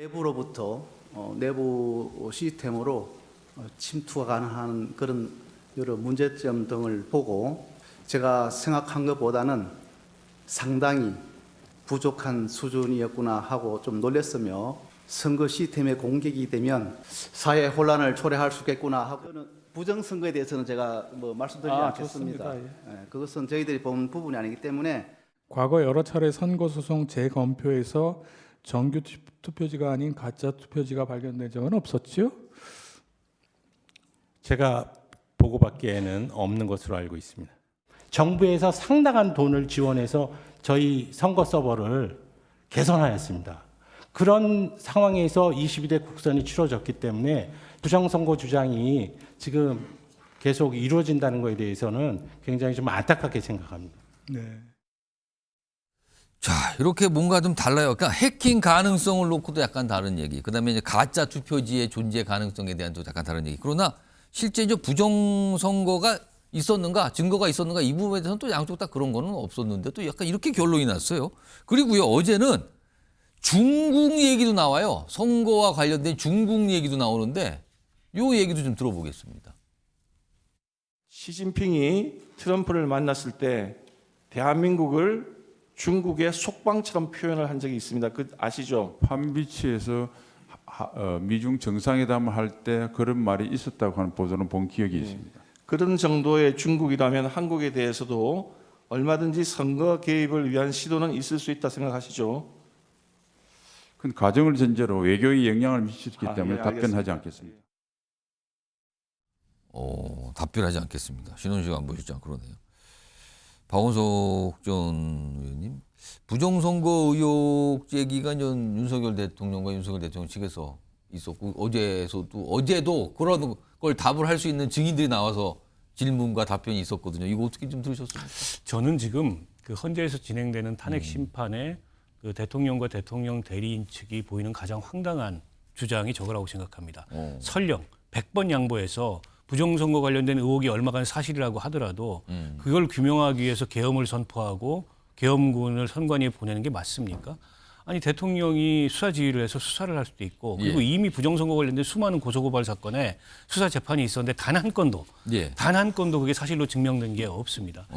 외부로부터 내부 시스템으로 침투가 가능한 그런 여러 문제점 등을 보고 제가 생각한 것보다는 상당히 부족한 수준이었구나 하고 좀 놀랐으며 선거 시스템에 공격이 되면 사회 혼란을 초래할 수 있겠구나 하고 부정선거에 대해서는 제가 말씀드리지 않겠습니다. 그것은 저희들이 본 부분이 아니기 때문에 과거 여러 차례 선거소송 재검표에서 정규 투표지가 아닌 가짜 투표지가 발견된 적은 없었죠? 제가 보고받기에는 없는 것으로 알고 있습니다. 정부에서 상당한 돈을 지원해서 저희 선거 서버를 개선하였습니다. 그런 상황에서 22대 국선이 치러졌기 때문에 부정선거 주장이 지금 계속 이루어진다는 것에 대해서는 굉장히 좀 안타깝게 생각합니다. 네. 자, 이렇게 뭔가 좀 달라요. 그러니까 해킹 가능성을 놓고도 약간 다른 얘기. 그다음에 이제 가짜 투표지의 존재 가능성에 대한 또 약간 다른 얘기. 그러나 실제 이제 부정선거가 있었는가, 증거가 있었는가 이 부분에 대해서는 또 양쪽 다 그런 거는 없었는데 또 약간 이렇게 결론이 났어요. 그리고요, 어제는 중국 얘기도 나와요. 선거와 관련된 중국 얘기도 나오는데 요 얘기도 좀 들어보겠습니다. 시진핑이 트럼프를 만났을 때 대한민국을 중국의 속방처럼 표현을 한 적이 있습니다. 그 아시죠? 판비치에서 미중 정상회담을 할 때 그런 말이 있었다고 하는 보도는 본 기억이 있습니다. 그런 정도의 중국이라면 한국에 대해서도 얼마든지 선거 개입을 위한 시도는 있을 수 있다 생각하시죠? 그 가정을 전제로 외교에 영향을 미치기 때문에 예, 답변하지 알겠습니다. 않겠습니다. 답변하지 않겠습니다. 신원식 안 보셨죠? 그러네요. 박원석 전 의원님, 부정선거 의혹 제기가 윤석열 대통령과 윤석열 대통령 측에서 있었고 어제도 그런 걸 답을 할 수 있는 증인들이 나와서 질문과 답변이 있었거든요. 이거 어떻게 좀 들으셨습니까? 저는 지금 그 헌재에서 진행되는 탄핵 심판에 그 대통령과 대통령 대리인 측이 보이는 가장 황당한 주장이 저거라고 생각합니다. 설령 100번 양보해서 부정선거 관련된 의혹이 얼마간 사실이라고 하더라도 그걸 규명하기 위해서 계엄을 선포하고 계엄군을 선관위에 보내는 게 맞습니까? 아니 대통령이 수사 지휘를 해서 수사를 할 수도 있고 그리고 이미 부정선거 관련된 수많은 고소고발 사건에 수사 재판이 있었는데 단 한 건도 그게 사실로 증명된 게 없습니다.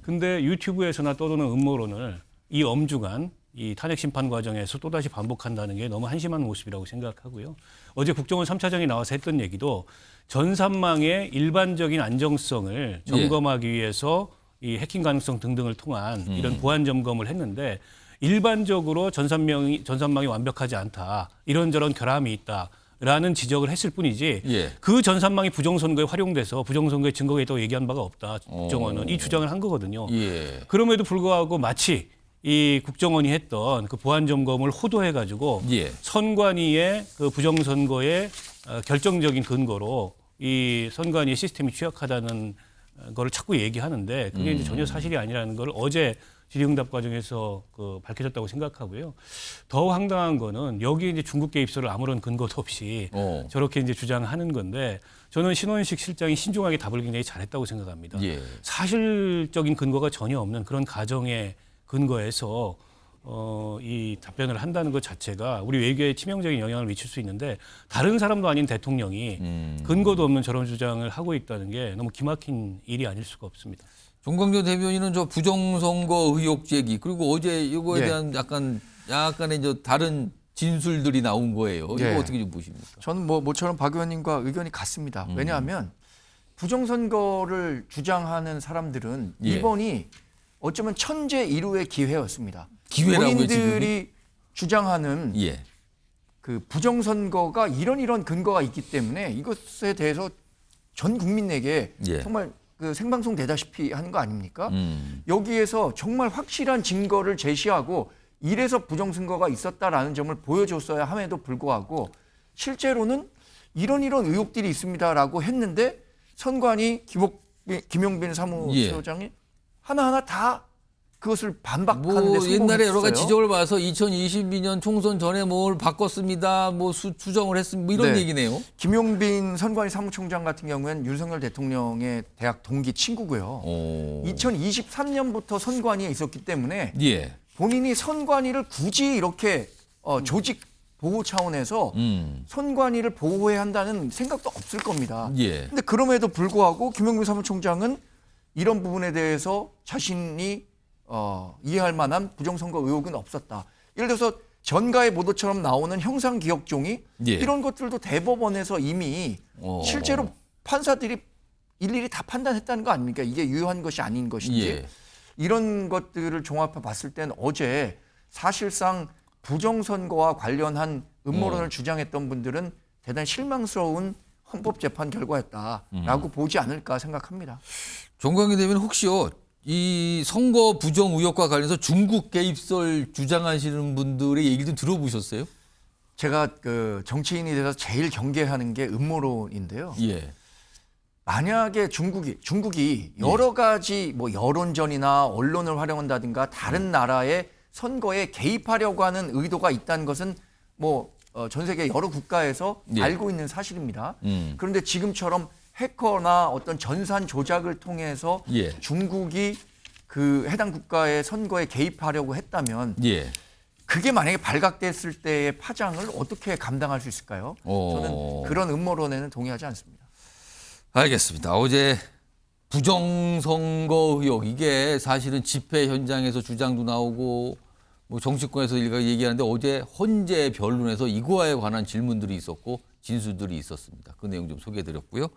근데 유튜브에서나 떠도는 음모론을 이 엄중한 이 탄핵 심판 과정에서 또다시 반복한다는 게 너무 한심한 모습이라고 생각하고요. 어제 국정원 3차장이 나와서 했던 얘기도 전산망의 일반적인 안정성을 점검하기 위해서 이 해킹 가능성 등등을 통한 이런 보안 점검을 했는데 일반적으로 전산망이 완벽하지 않다. 이런저런 결함이 있다라는 지적을 했을 뿐이지 그 전산망이 부정선거에 활용돼서 부정선거의 증거가 있다고 얘기한 바가 없다. 국정원은 이 주장을 한 거거든요. 그럼에도 불구하고 마치 이 국정원이 했던 그 보안 점검을 호도해가지고 선관위의 그 부정선거의 결정적인 근거로 이 선관위 시스템이 취약하다는 거를 자꾸 얘기하는데 그게 이제 전혀 사실이 아니라는 걸 어제 질의응답 과정에서 그 밝혀졌다고 생각하고요. 더 황당한 거는 여기 이제 중국 개입설을 아무런 근거도 없이 저렇게 이제 주장하는 건데 저는 신원식 실장이 신중하게 답을 굉장히 잘했다고 생각합니다. 사실적인 근거가 전혀 없는 그런 가정의 근거에서 이 답변을 한다는 것 자체가 우리 외교에 치명적인 영향을 미칠 수 있는데 다른 사람도 아닌 대통령이 근거도 없는 저런 주장을 하고 있다는 게 너무 기막힌 일이 아닐 수가 없습니다. 정광조 대변인은 저 부정선거 의혹 제기 그리고 어제 이거에 대한 약간의 저 다른 진술들이 나온 거예요. 이거 어떻게 좀 보십니까? 저는 모처럼 박 의원님과 의견이 같습니다. 왜냐하면 부정선거를 주장하는 사람들은 이번이 어쩌면 천재 일우의 기회였습니다. 본인들이 주장하는 그 부정선거가 이런 근거가 있기 때문에 이것에 대해서 전 국민에게 정말 그 생방송 되다시피 하는 거 아닙니까? 여기에서 정말 확실한 증거를 제시하고 이래서 부정선거가 있었다라는 점을 보여줬어야 함에도 불구하고 실제로는 이런 의혹들이 있습니다라고 했는데 선관위 김용빈 사무처장이 하나하나 다 그것을 반박하는 데 성공했어요. 옛날에 여러 가지 지적을 봐서 2022년 총선 전에 뭘 바꿨습니다. 수정을 했습니다. 이런 얘기네요. 김용빈 선관위 사무총장 같은 경우에는 윤석열 대통령의 대학 동기 친구고요. 2023년부터 선관위에 있었기 때문에 본인이 선관위를 굳이 이렇게 조직 보호 차원에서 선관위를 보호해야 한다는 생각도 없을 겁니다. 예. 근데 그럼에도 불구하고 김영민 사무총장은 이런 부분에 대해서 자신이 이해할 만한 부정선거 의혹은 없었다. 예를 들어서 전가의 보도처럼 나오는 형사기억종이 예. 이런 것들도 대법원에서 이미 실제로 판사들이 일일이 다 판단했다는 거 아닙니까? 이게 유효한 것이 아닌 것인지. 예. 이런 것들을 종합해 봤을 때는 어제 사실상 부정선거와 관련한 음모론을 주장했던 분들은 대단히 실망스러운 헌법재판 결과였다라고 보지 않을까 생각합니다. 정광희 대변인 혹시요 이 선거 부정 의혹과 관련해서 중국 개입설 주장하시는 분들의 얘기 좀 들어보셨어요? 제가 그 정치인이 돼서 제일 경계하는 게 음모론인데요. 예. 만약에 중국이 여러 가지 뭐 여론전이나 언론을 활용한다든가 다른 나라의 선거에 개입하려고 하는 의도가 있다는 것은 뭐 전 세계 여러 국가에서 예. 알고 있는 사실입니다. 그런데 지금처럼 해커나 어떤 전산 조작을 통해서 예. 중국이 그 해당 국가의 선거에 개입하려고 했다면 예. 그게 만약에 발각됐을 때의 파장을 어떻게 감당할 수 있을까요? 저는 그런 음모론에는 동의하지 않습니다. 알겠습니다. 어제 부정선거 의혹 이게 사실은 집회 현장에서 주장도 나오고 뭐 정치권에서 일각 얘기하는데 어제 헌재 변론에서 이거에 관한 질문들이 있었고 진술들이 있었습니다. 그 내용 좀 소개해드렸고요.